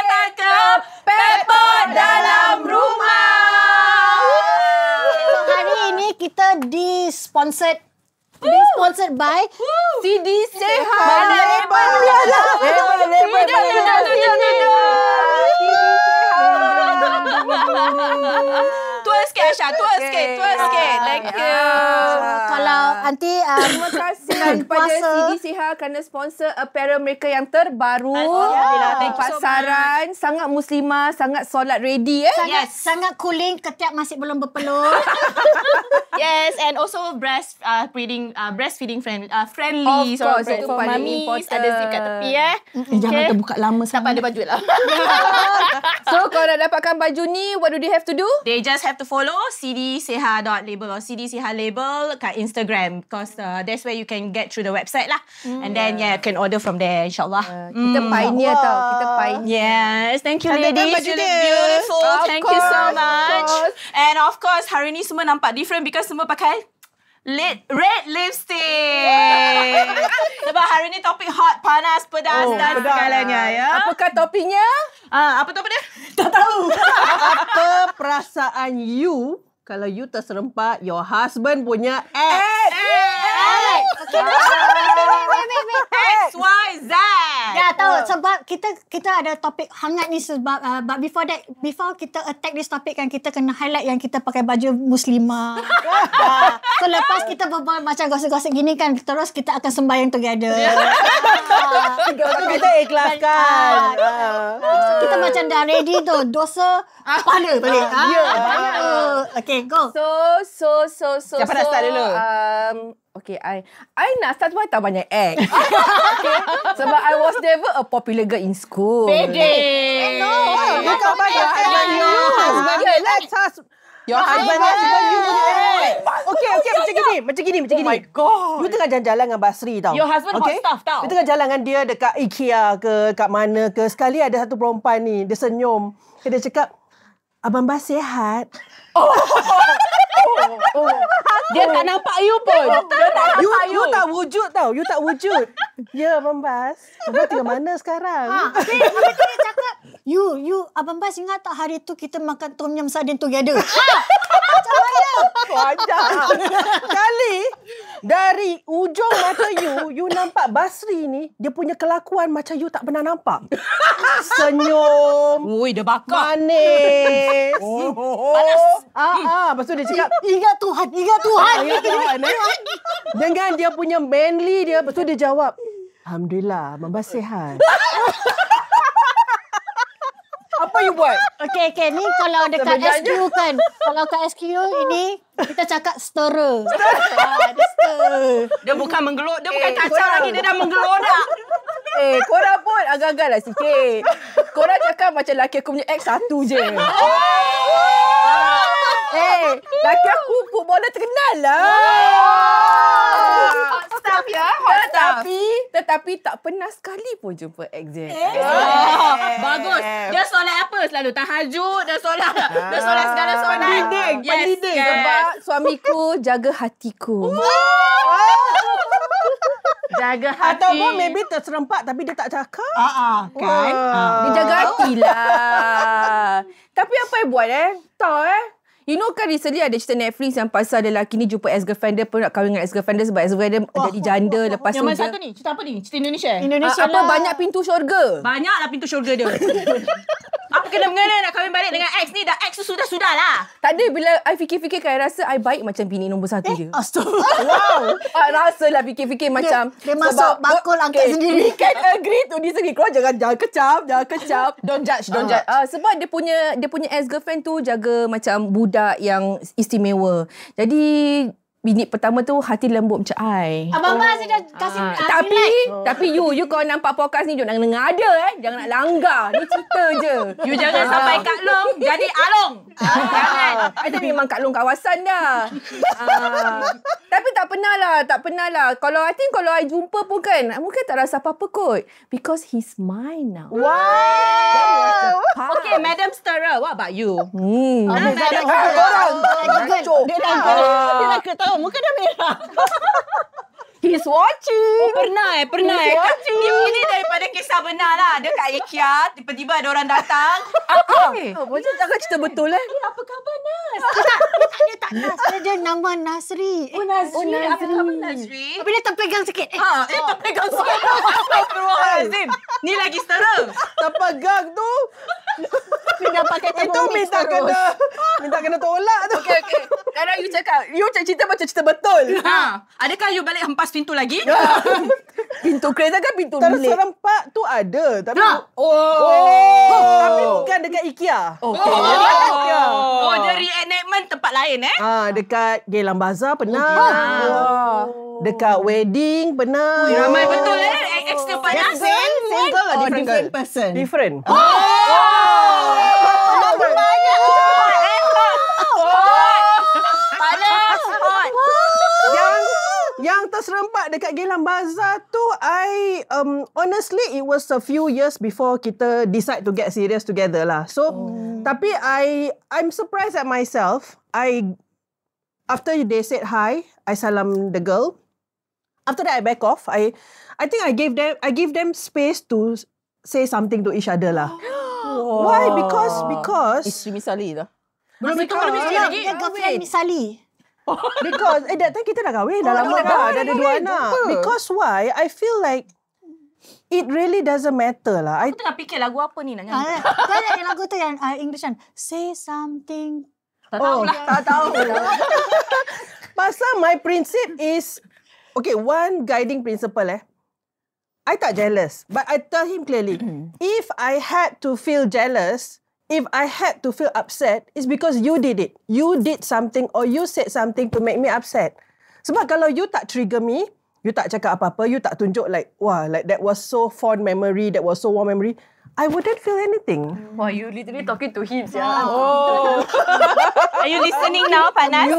datang ke Pepot Dalam Rumah. So, hari ini kita sponsored by CD Sehat. Mana label dia lah. Tua sikit Aisyah, tua sikit. Thank you. kalau nanti Terima kasih kepada CD Siha kerana sponsor apparel mereka yang terbaru. Alhamdulillah. Thank you so Pasaran sangat muslimah, sangat solat ready sangat cooling, ketiak masih belum berpeluh. Yes, and also breastfeeding friendly. Of course, itu for paling mummies, important. ada zip kat tepi Jangan terbuka lama Tak ada baju lah. So kalau nak dapatkan baju ni, what do they have to do? They just have to follow cdseha.label or cdseha label kat Instagram because that's where you can get through the website lah. And then you can order from there insyaAllah. Kita pioneer tau. Kita pioneer. Yes, thank you Cantikkan ladies. baju You dia. look beautiful. Of Thank you so course, of much. course. And of course, hari ni semua nampak different because semua pakai red lipstick. Sebab hari ni topik hot, panas, pedas dan segalanya ya. Apakah topiknya? Apa topik dia? Apa perasaan you kalau you terserempak your husband punya ex? XYZ. Ya, tahu sebab kita ada topik hangat ni sebab but before kita attack this topic kan, kita kena highlight yang kita pakai baju muslimah. So lepas kita berbual macam gosip-gosip gini kan, terus kita akan sembahyang together. Kita ikhlaskan. So kita macam dah ready tu, dosa pahala balik. Okay, go. So. Siapa nak start dulu? Okay, I nak start sebab tak banyak ex. Okay. Sebab I was never a popular girl in school. Bukan banyak your husband ex-husband. Your husband you punya ex. Okay, macam gini. Oh my God. You tengah jalan-jalan dengan Basri tau. Your husband hot stuff tau. You tengah jalan dengan dia dekat IKEA ke, kat mana ke. Sekali ada satu perempuan ni, dia senyum. Dia cakap, Abang Bas sihat. Dia tak nampak you pun. Dia tak nampak You tak wujud tau. You tak wujud. Ya, Abang Bas. Abang tinggal mana sekarang? Habis tu dia cakap, you Abang Bas ingat tak hari tu kita makan tom yum sardine together? Macam mana? Wajar. Kali dari ujung mata you nampak Basri ni, dia punya kelakuan macam you tak pernah nampak. Senyum. Ui, dia bakar. Manis. Panas. Lepas tu dia cakap, Ingat Tuhan. dengan dia punya manly dia, lepas tu dia jawab, Alhamdulillah, Abang Bas sihat. Apa you buat? Okay. Ni kalau dekat SQ kan. Kalau kat SQ ini, kita cakap stirrer. Dia stir. Dia bukan menggelok. Dia bukan kacau lagi. Dia dah menggelok dah. Korang pun agak-agak lah sikit. Korang cakap macam laki aku punya ex satu je. Laki aku footballer terkenal lah. Hot stuff ya. Hot stuff. Tetapi tak pernah sekali pun jumpa ex dia. Bagus. Dia solat apa selalu? Tahajud. Dia solat segala solat. Pendiding. Sebab suamiku jaga hatiku. Jaga hati. Ataupun maybe terserempak tapi dia tak cakap. Kan? Dia jaga hati lah. Tapi apa yang buat tahu You know kan recently ada cerita Netflix yang pasal lelaki ni jumpa ex-girlfriend dia pun nak kahwin dengan ex-girlfriend dia sebab ex-girlfriend dia jadi janda. Lepas Yang tu mana satu ni? Cerita apa ni? Cerita Indonesia? Indonesia apa lah. banyak pintu syurga. Banyaklah pintu syurga dia. Apa kena-mengena nak kahwin balik dengan ex ni? Dah ex tu sudah lah. Tak ada bila I fikir-fikir kan I rasa I baik macam bini nombor satu je. Astagfirullah. I rasa lah fikir-fikir macam dia masuk bakul angkat sendiri. We can agree to disagree. Korang jangan kecap. Don't judge. Sebab dia punya ex-girlfriend tu jaga macam budak yang istimewa. Jadi bini pertama tu hati lembut macam I. Abang Bas dah kasih Tapi you kalau nampak podcast ni jangan dengar ada jangan nak langgar. Ni cerita je. You jangan sampai Kak Long jadi Along. Jangan. Tapi memang Kak Long kawasan dah. Tapi tak pernah lah. Kalau I jumpa pun kan, mungkin tak rasa apa-apa kot. Because he's mine now. Wow. Okay, Madam Stirrer, what about you? Dia dah tahu muka dah merah. He's watching. Pernah. Ini daripada kisah benar lah. Dia kat IKEA, tiba-tiba ada orang datang. Macam jangan cerita betul Apa khabar Nas? Dia tak Nas. Dia nama Nasri. Nasri. Apa khabar Nasri? Tapi dia terpegang sikit. Terpegang sikit. Astagfirullahalazim. Ni lagi setara. Terpegang tu. Dia dah pakai Itu minta kena tolak tu. Okay. Sekarang you cakap, you cerita macam cerita betul. Adakah you balik hempas pintu lagi? Pintu kereta kan pintu bilik. Terserempak tu ada. Tapi tapi bukan dekat IKEA. Dia reenactment tempat lain Dekat Geylang Bazaar pernah. Dekat wedding pernah. Ramai betul Ex dia panas. Single lah different person. Different. Panas. Hot. Yang terserempak dekat Geylang Bazaar tu, honestly, it was a few years before kita decide to get serious together lah. So, tapi I'm surprised at myself. After they said hi, I salam the girl. After that, I back off. I think I give them space to say something to each other lah. Why? Because Isteri Misali lah. Belum isteri lagi. Dia girlfriend Misali. Because that time kita dah kahwin, dah lama dah ada 2 anak. Because why? I feel like it really doesn't matter lah. Aku tengah fikir lagu apa ni nak nyanyi. Dia ada lagu tu yang English kan. Say something. Tak tahu lah. Pasal my principle is, okay, one guiding principle I tak jealous, but I tell him clearly, if I had to feel jealous, if I had to feel upset, it's because you did it. You did something or you said something to make me upset. Sebab kalau you tak trigger me, you tak cakap apa-apa, you tak tunjuk like, wah, like that was so fond memory, that was so warm memory, I wouldn't feel anything. Wah, you literally talking to him. Are you listening now, Panas?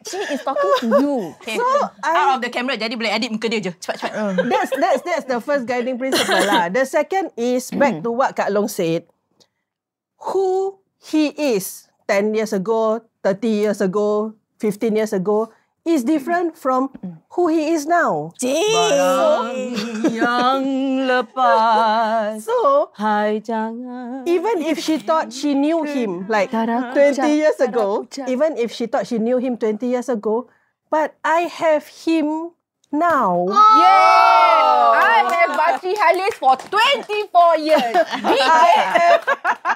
She is talking to you. Okay. So, out of the camera, jadi boleh edit muka dia je. Cepat. That's the first guiding principle lah. The second is back to what Kak Long said. Who he is 10 years ago, 30 years ago, 15 years ago is different from who he is now. Yang lepas. So, Hai jangan. even if she thought she knew him like 20 years ago, even if she thought she knew him 20 years ago, but I have him now. Yes! I have Basri Halis for 24 years.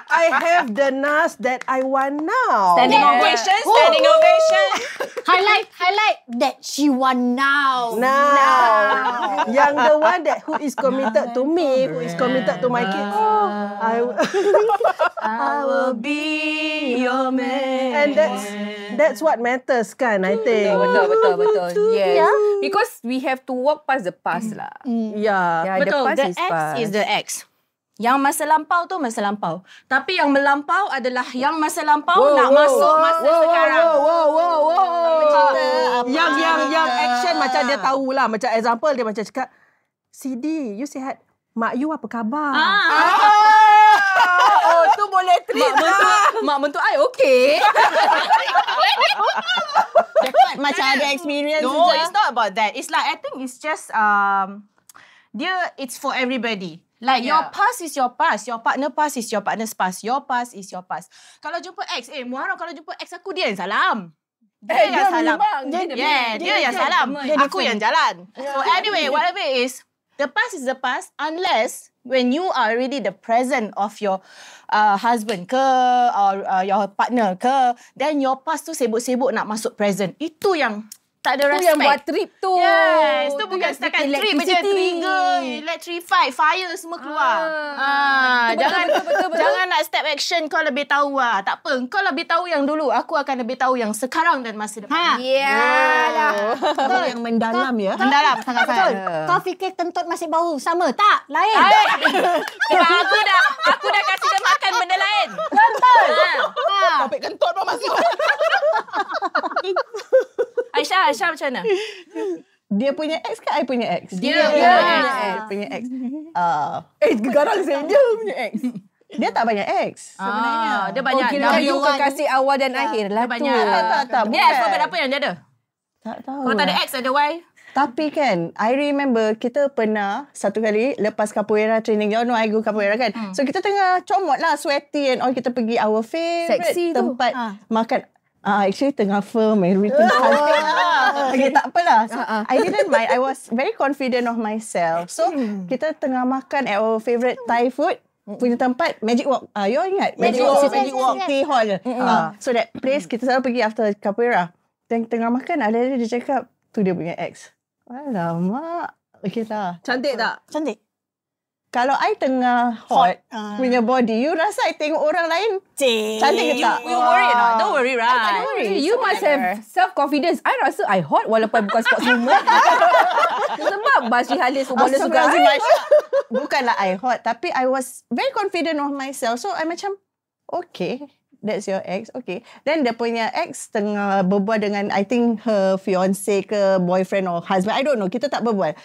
I have the Nas that I want now. Standing ovation. Highlight that she won now. Yang the one that who is committed to me, who is committed to my kids. I will be your man. And that's what matters kan, I think. Betul. Yes. Yeah. Because we have to walk past the past lah. Yeah. The Betul. past The is ex past. is the ex. Yang masa lampau tu masa lampau. Tapi yang melampau adalah yang masa lampau nak masuk masa sekarang. Yang action macam dia tahulah. Macam example dia macam cakap, CD, you sihat. Mak you apa khabar? Tu boleh treat lah. Mak mentua I okay. Macam ada experience. No, it's not about that. It's like I think it's just it's for everybody. Like your past is your past. Your partner past is your partner's past. Your past is your past. Kalau jumpa ex, Muharram kalau jumpa ex aku dia yang salam. Dia yang salam. Dia yang salam. Aku yang jalan. So anyway, whatever it is, the past is the past unless when you are already the present of your husband ke or your partner ke, then your past tu sibuk-sibuk nak masuk present. Itu yang tak ada respect. Tu yang buat trip tu. Yes, tu bukan setakat trip je, trigger, electrify, fire semua keluar. Jangan nak step action kau lebih tahu lah. Tak apa, kau lebih tahu yang dulu, aku akan lebih tahu yang sekarang dan masa depan. Yalah. Yang mendalam ya. Mendalam sangat-sangat. Kau fikir kentut masih bau sama? Tak, lain. Sebab aku dah kasih dia makan benda lain. Betul. Topik kentut pun masuk. Aisyah macam mana? Dia punya ex ke I punya ex? Dia punya ex. Garang saya dia punya ex. Dia tak banyak ex sebenarnya. Dia banyak. Kira you kekasih awal dan akhir lah tu. Dia banyak. Tak. Dia ex berapa yang dia ada? Tak tahu. Kalau tak ada ex, ada Y? Tapi kan, I remember kita pernah satu kali lepas capoeira training. You know I go capoeira kan. So kita tengah comot lah, sweaty and all. Kita pergi our favourite Sexy tempat makan. Actually tengah firm everything cantik. Okay, tak apalah. So, I didn't mind. I was very confident of myself. So kita tengah makan at our favourite Thai food punya tempat, Magic Walk. You all ingat? Magic Walk City Hall. So that place kita selalu pergi after capoeira. Dan tengah makan, ada dia cakap tu dia punya ex. Alamak. Okay lah. Cantik tak? Cantik. Kalau I tengah hot punya body, you rasa I tengok orang lain cantik ke tak? You worry not? Don't worry, right? I don't worry. You must have self-confidence. I rasa I hot walaupun bukan sports woman. Sebab Basri Halis bola suka. Bukanlah I hot, tapi I was very confident of myself. So I macam, okay, that's your ex. Okay. Then dia punya ex tengah berbual dengan, I think her fiance ke boyfriend or husband. I don't know. Kita tak berbual.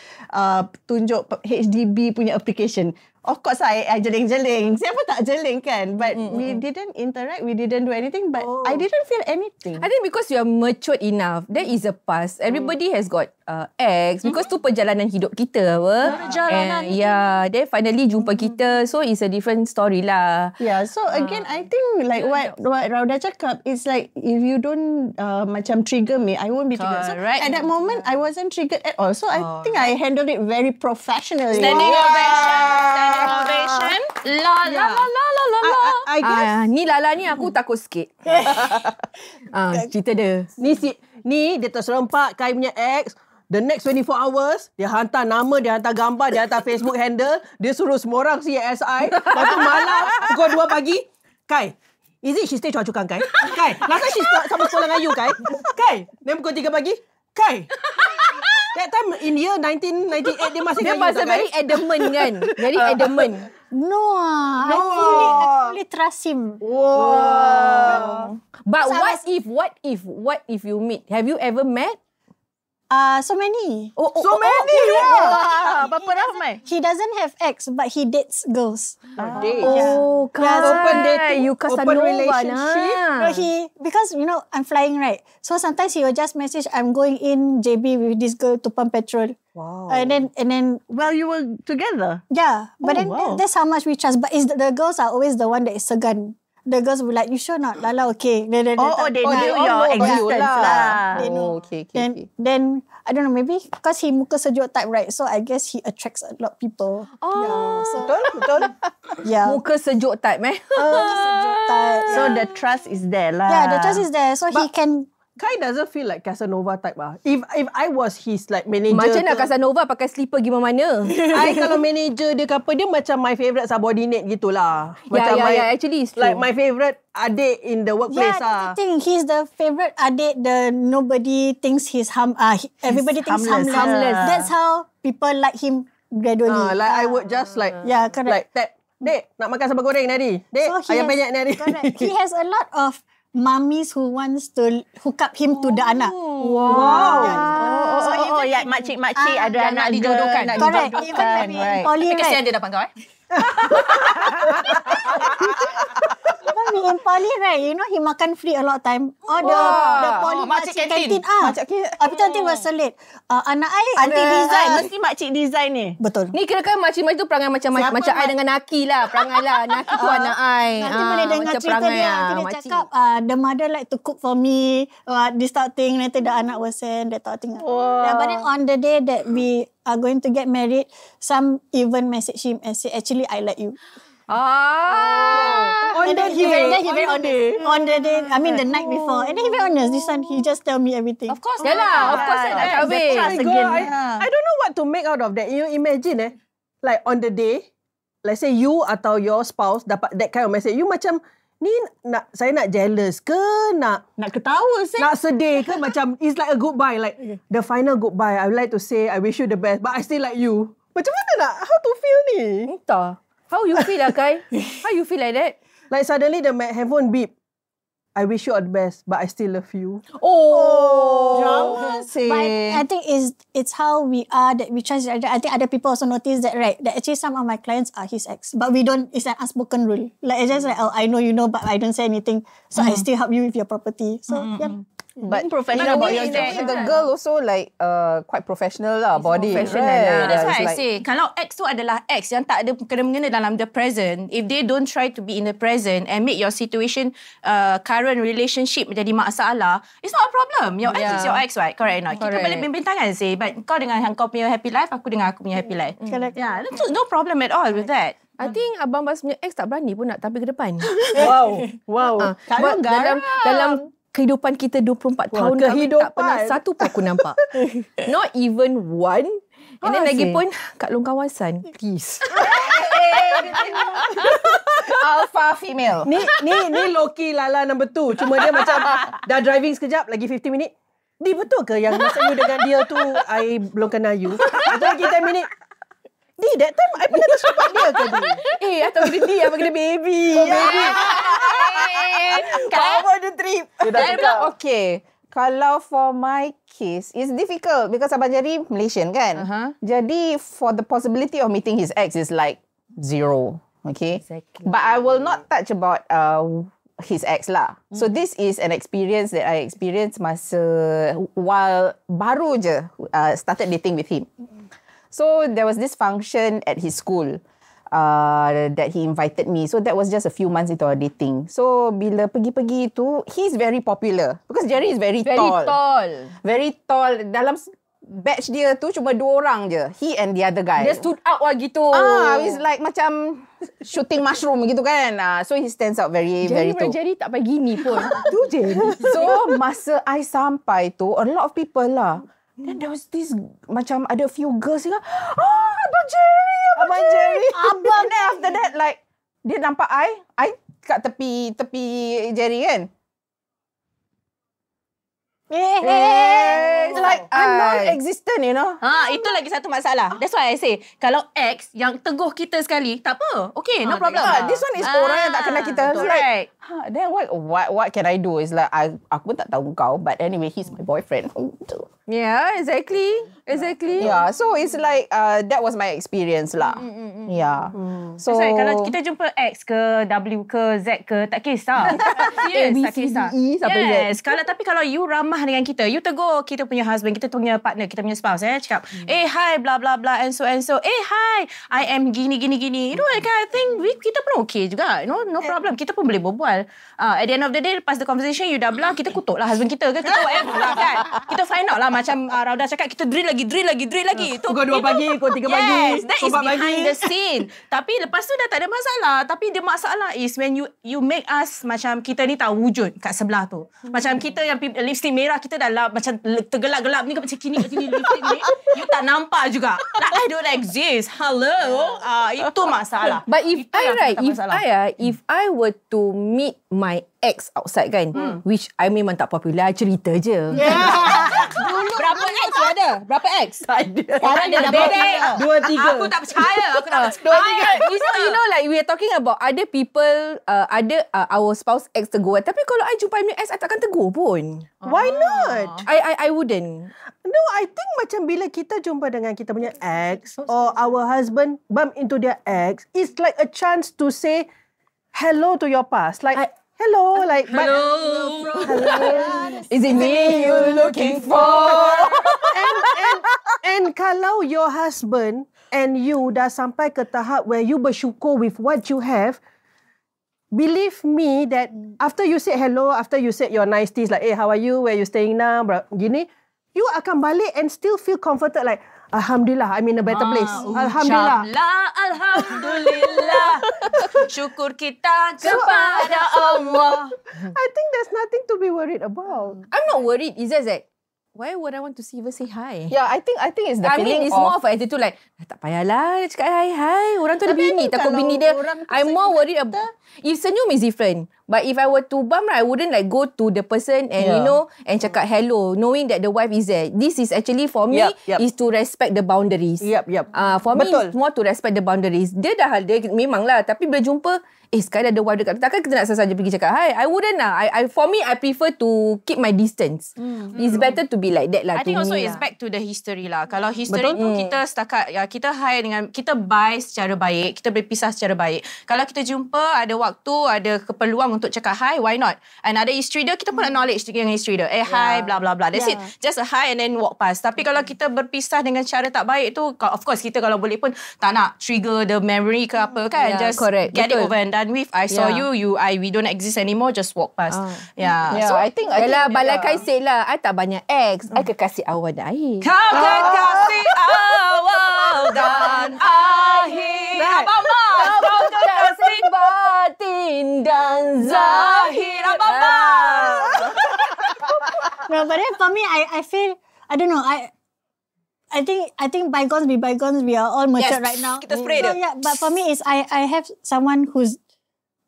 Tunjuk HDB punya application. Of course, I jeling-jeling. Siapa tak jeling kan? But we didn't interact. We didn't do anything. But I didn't feel anything. I think because you are matured enough, that is a past. Everybody has got ex because tu perjalanan hidup kita apa. Perjalanan. Then finally jumpa kita. So it's a different story lah. Yeah, so again, I think like what Rauda cakap, it's like if you don't macam trigger me, I won't be triggered. So Correct. at that moment, I wasn't triggered at all. So I think I handled it very professionally. Standing ovation. La la la la la la la. I guess Ni Lala ni aku takut sikit. Cerita dia. Ni dia terserempak Kai punya ex. The next 24 hours, dia hantar nama, dia hantar gambar, dia hantar Facebook handle, dia suruh semua orang CSI. Lepas tu malam, pukul 2 pagi, Kai, is it she stay Choa Chu Kang, Kai? Kai, last time she sama sekolah dengan you, Kai? Kai, then pukul 3 pagi, Kai. That time in year 1998, dia masih Dia dengan you, masa tak, very Kai? adamant kan. Very adamant. No, I fully trust him. Wow. But what if you meet? Have you ever met? So many. So many. Wah, berapa ramai? He doesn't have ex, but he dates girls. Oh, Open dating, you open Casanova relationship. nah. Because I'm flying, right? So sometimes he will just message, I'm going in JB with this girl to pump petrol. Wow. And then Well, you were together. yeah. But then wow. that's how much we trust. But the girls are always the one that is segan. The girls will be like, you sure not? Lala, okay. They knew your existence lah. They know. Okay. Then I don't know, maybe because he muka sejuk type, right? So I guess he attracts a lot of people. Yeah, so, Betul? yeah. Muka sejuk type Muka sejuk type. So the trust is there lah. Yeah, the trust is there. So he can. Kai doesn't feel like Casanova type ah. If I was his like manager, Macam nak Casanova pakai slipper pergi mana? I kalau manager dia ke apa, dia macam my favourite subordinate gitulah. Macam actually it's true. like my favourite adik in the workplace Yeah, that's the thing. He's the favorite adik. Nobody thinks everybody thinks harmless. That's how people like him gradually. Like I would just like Yeah, correct. like that. Dek, nak makan sambal goreng tadi. Dek, ayam penyet ni hari. Correct. He has a lot of mummies who wants to hook up him to the anak. Wow. Yeah. Ya, makcik-makcik ada anak dijodohkan. nak Correct. dijodohkan. Even maybe in poly, Tapi kesian right? dia dapat kau Even in poly, right? You know, he makan free a lot of time. The poly makcik makcik kantin. kantin. Makcik kantin. Tapi tu nanti berselit. Anak I Anti design, mesti makcik design ni. Betul. Ni kira-kira makcik-makcik tu perangai macam I dengan Naki lah. Perangai lah. Naki tu anak I. Nanti boleh dengar macam cerita perangai dia. lah, Nanti dia makcik. cakap, the mother like to cook for me. This type of thing. Nanti the anak will send. That type of thing. Yeah, but then on the day that we are going to get married, some even message him and say, actually, I like you. On the day. On the day, I mean the night before. And then he very honest. This one, he just tell me everything. Of course. Yalah, of course nak kahwin. trust My again. God, I don't know what to make out of that. You imagine like on the day, let's say you atau your spouse dapat that kind of message. You macam, ni saya nak jealous ke? Nak ketawa sih. nak sedih ke? Macam, it's like a goodbye. Like, the final goodbye. I would like to say, I wish you the best. But I still like you. Macam mana nak? How to feel ni? Entah. How you feel lah, Kai? How you feel like that? Like, suddenly the handphone beep. I wish you all the best, but I still love you. Drama sih. But I think it's how we are that we trust each other. I think other people also notice that, right? That actually some of my clients are his ex. But we don't, it's an unspoken rule. Like, it's just like, I know you know, but I don't say anything. So I still help you with your property. So, yeah. But professional about your job. the girl also like quite professional lah, body. Professional right? lah. That's Yeah, why it's I like- say, kalau ex tu adalah ex yang tak ada kena-mengena dalam the present, if they don't try to be in the present and make your situation, current relationship menjadi masalah, it's not a problem. Your ex is your ex, right? Correct or not? Kita Correct. boleh bimbing-bintangan say, but kau dengan kau punya happy life, aku dengan aku punya happy life. Yeah, no problem at all with that. I think Abang Bas punya ex tak berani pun nak tampil ke depan. Wow. Sebab dalam kehidupan kita 24 tahun kahwin, tak pernah satu pun aku nampak. Not even one. And then lagi pun kat long kawasan. Please. Alpha female. Ni Loki Lala number 2. Cuma dia macam dah driving sekejap, lagi 50 minit. Di betul ke yang masa you dengan dia tu I belum kenal you? Atau lagi 10 minit. Di that time I pernah tersepak dia ke Di? Atau kena dia, apa kena baby. Cover the trip. Okay. Kalau for my case, it's difficult because Abang Jerry Malaysian kan. Jadi for the possibility of meeting his ex is like 0. Okay. Exactly. But I will not touch about his ex lah. So this is an experience that I experienced masa while baru je started dating with him. So there was this function at his school that he invited me. So that was just a few months into our dating. So bila pergi-pergi tu, he's very popular because Jerry is very tall. Very tall. Dalam batch dia tu cuma 2 orang je. He and the other guy. Dia stood out lah gitu. It's like macam shooting mushroom gitu kan. So he stands out very tall. Jerry tak pagi gini pun. Tu je. So masa I sampai tu, a lot of people lah. Then there was this macam ada few girls yang Abang Jerry. And then after that like dia nampak I kat tepi Jerry kan. It's like I'm non-existent, you know. Itu lagi satu masalah. That's why I say, kalau ex yang teguh kita sekali, tak apa. Okay, no problem. This one is orang yang tak kenal kita. It's Right. like, then what can I do? It's like aku pun tak tahu kau, but anyway he's my boyfriend. Yeah, exactly. Yeah, so it's like that was my experience lah. Yeah. So That's why kalau kita jumpa X ke W ke Z ke, tak kisah. Serius, tak kisah. Yes. Tapi kalau you ramah dengan kita, you tegur kita punya husband, kita punya partner, kita punya spouse, cakap, hi, blah blah blah, and so. Hi, I am gini. You know, that kind of thing, kita pun okay juga. You know, no problem. Kita pun boleh berbual. At the end of the day, lepas the conversation, you dah blah, kita kutuk lah husband kita ke, kita whatever lah kan. Kita find out lah, macam Rauda cakap, kita drill lagi. Pukul 2 pagi, pukul 3 pagi. Yes, that is behind the scene. Tapi lepas tu dah tak ada masalah. Tapi the masalah is when you make us macam kita ni tak wujud kat sebelah tu. Macam kita yang lipstick merah, kita dah macam tergelap-gelap ni macam kini lipstick ni. You tak nampak juga. Like I don't exist. Hello. Itu masalah. But if itu if I were to meet my ex outside kan, which I memang tak popular, cerita je. Berapa ex you ada? Berapa ex? Sekarang dia dah bedek. 2, 3. Aku tak percaya. You know, like we are talking about other people, our spouse ex tegur. Tapi kalau I jumpa my ex, I takkan tegur pun. Why not? I wouldn't. No, I think macam bila kita jumpa dengan kita punya ex or our husband bump into their ex, it's like a chance to say hello to your past. Like, hello. Is it me you're looking for? And kalau your husband and you dah sampai ke tahap where you bersyukur with what you have, believe me that after you say hello, after you said your niceties like, hey, how are you? Where you staying now? Gini, you akan balik and still feel comforted like, Alhamdulillah, I'm in a better place. Alhamdulillah. Alhamdulillah. Syukur kita kepada Allah. I think there's nothing to be worried about. I'm not worried. It's just that, why would I want to even say hi? yeah, I think it's the feeling it's more of an attitude like, tak payahlah cakap hi. Orang tu ada bini. Takut bini dia. I'm more worried about, if senyum is different. But if I were to bump, I wouldn't like go to the person and you know, and cakap hello, knowing that the wife is there. This is actually for me, is to respect the boundaries. Yep. For me, it's more to respect the boundaries. Dia memang lah. Tapi bila jumpa, sekarang ada wife dekat, takkan kita nak saja pergi cakap hi. I wouldn't lah. For me, I prefer to keep my distance. It's better to be like that lah. I think also it's back to the history lah. Kalau history tu kita setakat kita hire dengan, kita buy secara baik, kita berpisah secara baik. Kalau kita jumpa ada waktu, ada keperluan untuk cakap hi, why not? And ada isteri dia, kita pun acknowledge dengan isteri dia. Hi, blah blah blah. That's it. Just a hi and then walk past. Tapi kalau kita berpisah dengan cara tak baik tu, of course kita kalau boleh pun tak nak trigger the memory ke apa kan. Just get it over and done with. I saw you, we don't exist anymore, just walk past. So I think Balai said lah, I tak banyak ex, I kekasih awal dan akhir. Kau kekasih awal dan akhir. Abang Mas, kau kekasih batin dan zahir. Abang Mas. No, but then for me, I feel, I don't know, I think bygones be bygones. We are all mature right now. Kita spray dia. Yeah, but for me is I have someone who's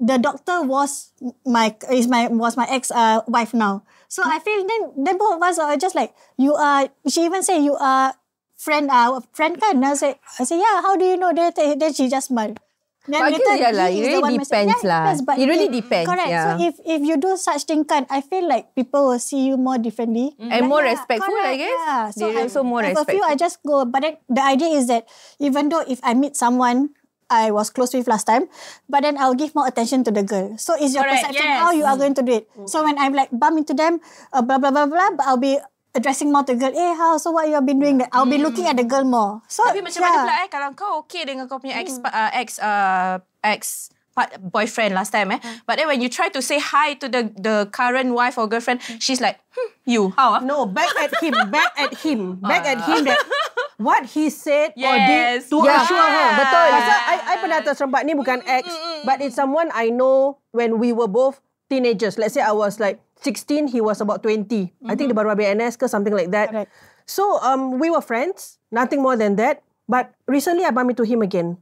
the doctor was my ex wife now. So I feel then both of us are just like, you are. She even say you are friend kan. I say yeah. How do you know? Then she just smile. Then Bagi dia lah, it really depends lah. It really depends. Correct. Yeah. So if you do such thing kan, I feel like people will see you more differently. And more respectful, correct, I guess. Yeah. So They're also more respectful. A few, I just go. But then the idea is that even though if I meet someone I was close with last time, but then I'll give more attention to the girl. So it's your perception how you are going to do it. So when I'm like bump into them, blah blah blah blah, but I'll be addressing more to the girl. How? So what you have been doing? That I'll be looking at the girl more. So tapi macam mana pula kalau kau okay dengan kau punya ex boyfriend last time but then when you try to say hi to the current wife or girlfriend, she's like you how? No, back at him that what he said or did to assure her. Betul. Pasal I pernah terserempak ni bukan ex, but it's someone I know when we were both teenagers. Let's say I was like 16, he was about 20. I think dia baru habis NS ke something like that. Correct. So we were friends, nothing more than that. But recently I bumped into him again.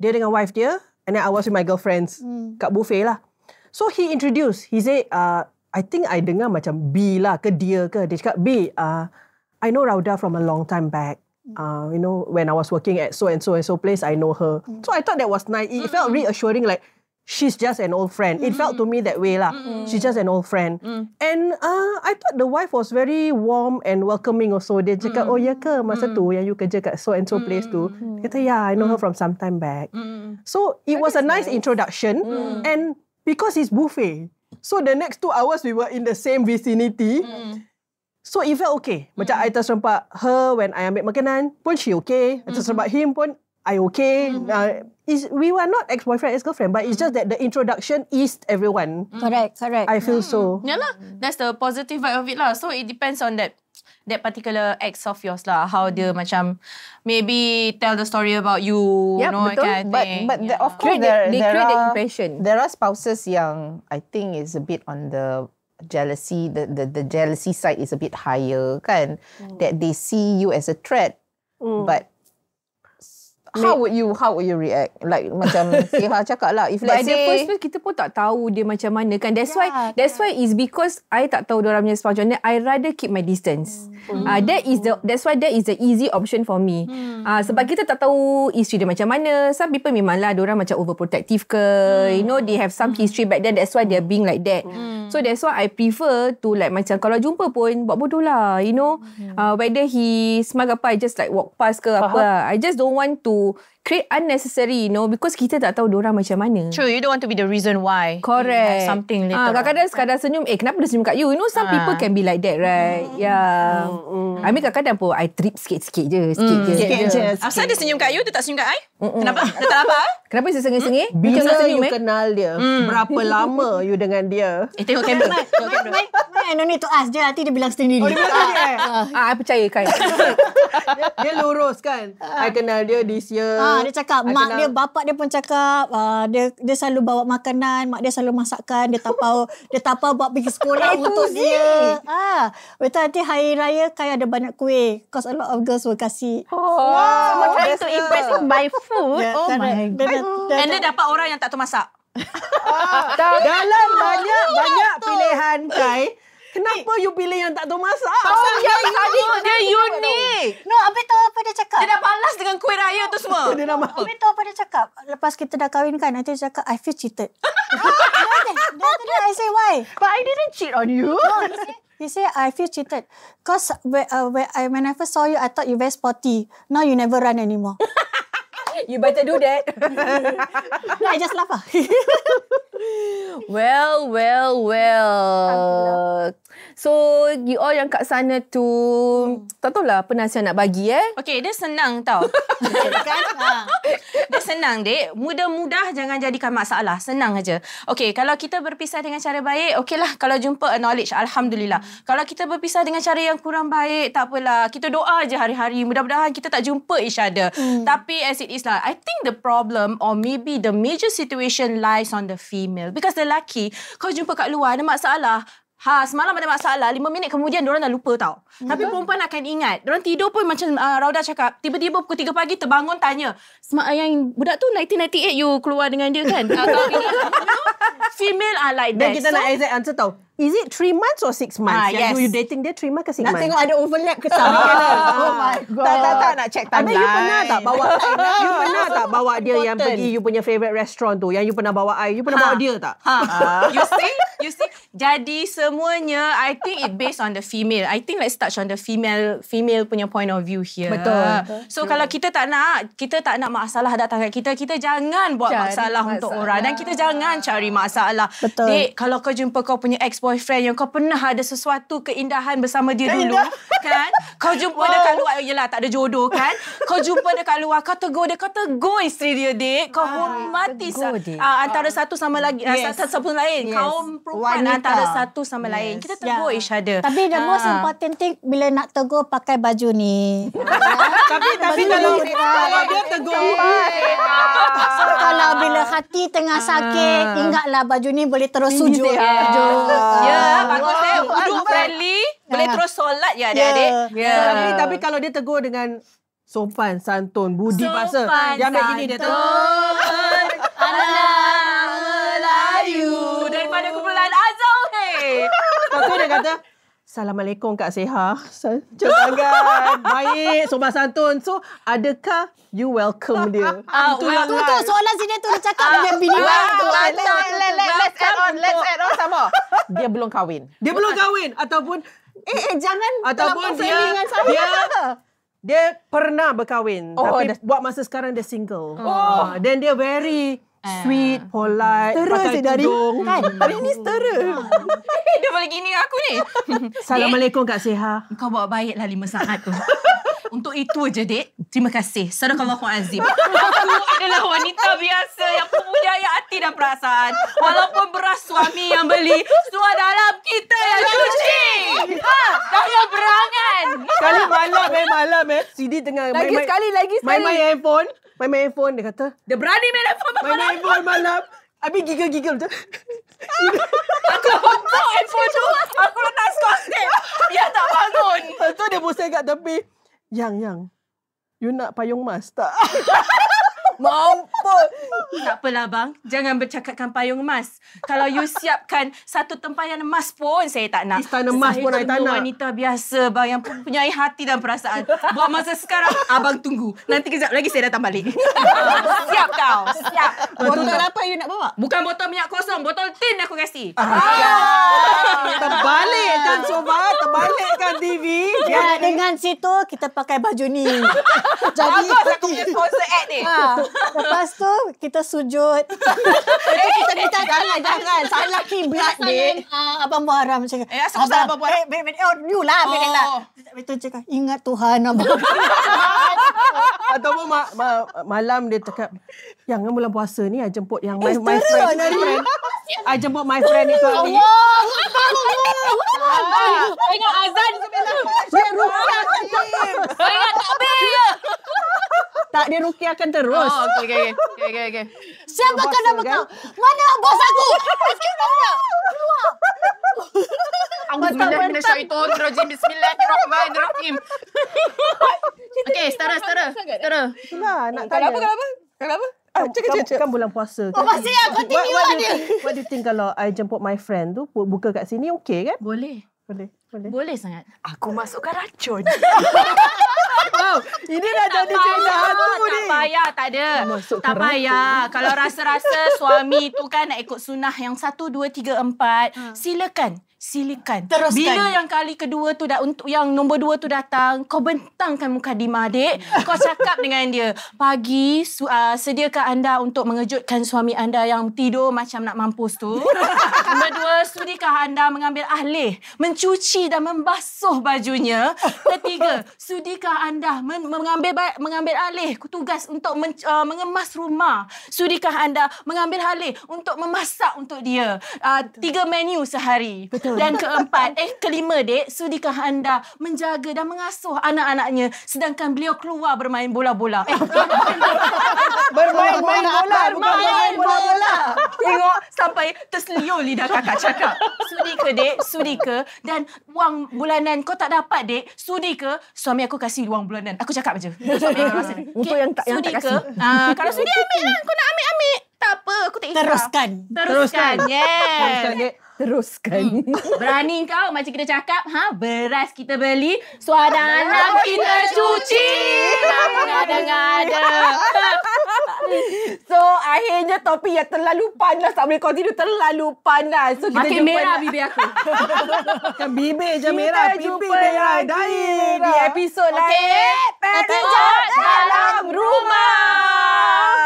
Dia dengan wife dia, and then I was with my girlfriends kat buffet lah. So he introduced, he said, I think I dengar macam B lah ke dia ke. Dia cakap, B, I know Rauda from a long time back. You know, when I was working at so and so place, I know her. So I thought that was nice. It felt reassuring, like she's just an old friend. It felt to me that way lah. She's just an old friend. And I thought the wife was very warm and welcoming also. Dia cakap, oh ya ke masa tu yang you kerja kat so and so place tu. Dia kata, yeah, I know her from some time back. So it was a nice introduction. And because it's buffet, so the next 2 hours we were in the same vicinity. So it felt okay. Macam I terserempak her when I ambil makanan pun she okay. I terserempak him pun I okay. We were not ex-boyfriend, ex-girlfriend, but it's just that the introduction eased everyone. Correct. I feel so. Yalah, that's the positive vibe of it lah. So it depends on that particular ex of yours lah. How dia macam maybe tell the story about you, you know, betul. kind of thing. But of course They create the impression. There are spouses yang I think is a bit on the jealousy, the jealousy side is a bit higher kan, that they see you as a threat. But how would you react? Like macam Siha cakap lah, if But let's at the say first place kita pun tak tahu dia macam mana kan. That's why is because I tak tahu diorang punya spouse macam mana. I rather keep my distance. That's why that is the easy option for me. Sebab kita tak tahu isteri dia macam mana. Some people memanglah diorang macam overprotective ke. You know, they have some history back then. That's why they're being like that. So that's why I prefer to like macam kalau jumpa pun buat bodoh lah. You know, whether he smile apa, I just like walk past ke apa lah. I just don't want to create unnecessary, you know, because kita tak tahu diorang macam mana. True, you don't want to be the reason why. Correct. Something later. Kadang-kadang sekadar senyum, kenapa dia senyum kat you? You know, some people can be like that, right? Yeah. I mean, kadang-kadang pun I trip sikit-sikit je. Sikit je. Asal dia senyum kat you, dia tak senyum kat I? Kenapa? Dia tak apa? Kenapa dia sengih-sengih? Bila senyum, you kenal dia, berapa lama you dengan dia? Tengok kamera. Tengok kamera. I don't need to ask dia, nanti dia bilang sendiri. Oh, dia bilang sendiri I percaya kan. dia lurus kan. I kenal dia this year. Dia cakap mak dia, bapak dia pun cakap dia selalu bawa makanan, mak dia selalu masakkan, dia tapau buat pergi sekolah untuk dia. Betul, nanti hari raya kan ada banyak kuih, cause a lot of girls will kasih. someone trying to impress him by food. Oh my god. And dia dapat orang yang tak tahu masak. Dalam banyak pilihan Kai, Kenapa you pilih yang tak tahu masak? Dia unik. No, Habis tahu apa dia cakap? Dia dah balas dengan kuih raya tu semua. Dia dah masak. Habis tahu apa dia cakap? Lepas kita dah kahwin kan, nanti dia cakap, I feel cheated. Then I say, why? But I didn't cheat on you. No, he say, I feel cheated. Because when I first saw you, I thought you very sporty. Now you never run anymore. You better do that. No, I just laugh. Well. So, you all yang kat sana tu, tak tahulah apa nasihat nak bagi Okay, dia senang tau. Dia senang, dek. Mudah-mudah jangan jadikan masalah. Senang aja. Okay, kalau kita berpisah dengan cara baik, okay lah. Kalau jumpa acknowledge, Alhamdulillah. Kalau kita berpisah dengan cara yang kurang baik, tak apalah. Kita doa je hari-hari. Mudah-mudahan kita tak jumpa each other. Tapi as it is lah, I think the problem or maybe the major situation lies on the female. Because the lelaki, kau jumpa kat luar, ada masalah. Semalam ada masalah, 5 minit kemudian diorang dah lupa tau. Tapi perempuan akan ingat. Diorang tidur pun macam Rauda cakap, tiba-tiba pukul 3 pagi terbangun tanya, yang budak tu 1998 you keluar dengan dia kan? Female are like that. Dan kita nak exact answer tau. Is it 3 months or 6 months? Yes. You dating dia 3 months ke 6 Nak months? tengok ada overlap ke tak? Oh my God. Tak nak check timeline. Habis you pernah tak bawa dia yang pergi you punya favourite restaurant tu, yang you pernah bawa you pernah bawa dia tak? You see, jadi semuanya I think it based on the female. I think let's touch on the female punya point of view here. Betul. So kalau kita tak nak masalah datang kat kita jangan buat masalah untuk orang, dan kita jangan cari masalah. Betul. Dek, kalau kau jumpa kau punya ex-boyfriend yang kau pernah ada sesuatu keindahan bersama dia dulu, kan? Kau jumpa dia kat luar, yelah tak ada jodoh kan? Kau jumpa dia kat luar, kau tegur isteri dia, dek. Kau hormati antara satu sama lagi, satu sama lain. Kaum perempuan antara satu sama lain. Kita tegur each other. Tapi the most important thing, bila nak tegur pakai baju ni. Tapi kalau dia tegur, So kalau bila hati tengah sakit, ingatlah baju ni boleh terus sujud. Ya, bagus Wudu friendly. Boleh terus solat ya adik-adik. Tapi kalau dia tegur dengan sopan, santun, budi bahasa. Dia ambil gini dia tu. Anak Melayu daripada kumpulan Azal. Lepas tu dia kata, Assalamualaikum Kak Seha. Jangan. Baik, sopan santun. So, adakah you welcome dia? Tu soalan sini tu dia cakap dengan bini tu. Let's add on sama. Dia belum kahwin. Ataupun Jangan ataupun dia pernah berkahwin, tapi buat masa sekarang dia single. Then dia very sweet, polite, pakai tudung. Hari ni setera. Dia boleh gini dengan aku ni. Assalamualaikum Kak Seha. Kau bawa baiklah 5 saat tu. Untuk itu aja, dek. Terima kasih. Sadaqallahu azim. Aku adalah wanita biasa yang mempunyai hati dan perasaan. Walaupun beras suami yang beli, suara dalam kita yang cuci. Jangan berangan. Sekali malam Sidi tengah main handphone. Main handphone, dia kata, Dia berani main handphone main handphone malam. Habis giggle macam, Aku bawa handphone tu. Aku letak skostek. Dia tak bangun. lepas tu dia pusing kat tepi. Yang, you nak payung emas tak? Mampus. Tak apalah bang, jangan bercakapkan payung emas. Kalau you siapkan satu tempayan emas pun saya tak nak. Istana emas pun I tak nak. Wanita biasa bang yang mempunyai hati dan perasaan. Buat masa sekarang, abang tunggu. Nanti kejap lagi saya datang balik. Siap kau, siap. Botol apa you nak bawa? Bukan botol minyak kosong, botol tin aku kasih. Terbalikkan sofa, terbalikkan TV. Ya, dengan situ kita pakai baju ni. Jadi Bagus aku punya sponsor ad ni. lepas tu kita sujud. Kita minta jangan. Salah kiblat ni. Abang Muharram cakap. asal salah Abang Muharram? You lah. Betul cakap. Ingat Tuhan abang. Ataupun malam dia cakap, yang bulan puasa ni I jemput yang my friend. I jemput my friend itu hari. Ingat azan sebenarnya. Dia rukiahkan Ingat takbir. Tak, dia rukiahkan terus. Okay. Siapa kena bekal? Mana bos aku? A'udzubillahiminasyaitonirrajim. Bismillahirrahmanirrahim. Okay, setara. Itulah, nak Kenapa? cakap. Kan bulan puasa. Masih continue dia. What do you think kalau I jemput my friend tu buka kat sini, okay kan? Boleh. Boleh. Boleh sangat. Aku masukkan racun. Wow, ini dah jadi cerita hantu ni. Tak payah, tak ada. Tak payah. Kalau rasa-rasa suami tu kan nak ikut sunnah yang 1, 2, 3, 4, silakan. Teruskan. Bila yang kali kedua tu untuk yang nombor 2 tu datang, kau bentangkan mukadimah, dek. Kau cakap dengan dia, pagi sediakan anda untuk mengejutkan suami anda yang tidur macam nak mampus tu. Nombor 2, sudikah anda mengambil alih, mencuci dan membasuh bajunya. Ketiga, sudikah anda mengambil alih tugas untuk mengemas rumah. Sudikah anda mengambil alih untuk memasak untuk dia 3 menu sehari. Betul. Dan kelima, dek, sudikah anda menjaga dan mengasuh anak-anaknya sedangkan beliau keluar bermain bola-bola. Bermain bola. Tengok sampai terseliur lidah kakak cakap. Sudi ke, dek? Sudi ke? Dan wang bulanan kau tak dapat, dek? Sudi ke? Suami aku kasih wang bulanan. Aku cakap je. Untuk yang tak sudi kasih. Kalau sudi, ambil lah. Kau nak ambil. Tak apa, aku tak kisah. Teruskan. Yes. Teruskan. Berani kau macam kita cakap, beras kita beli, suara anak kita cuci. Ngada-ngada. So akhirnya topik yang terlalu panas tak boleh continue, terlalu panas. So kita makin merah bibir aku. Kan bibir je merah, pipi merah. Dah di episod lain. Perijat dalam rumah.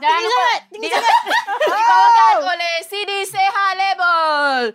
Jangan lupa dibawakan oleh CD Seha Label.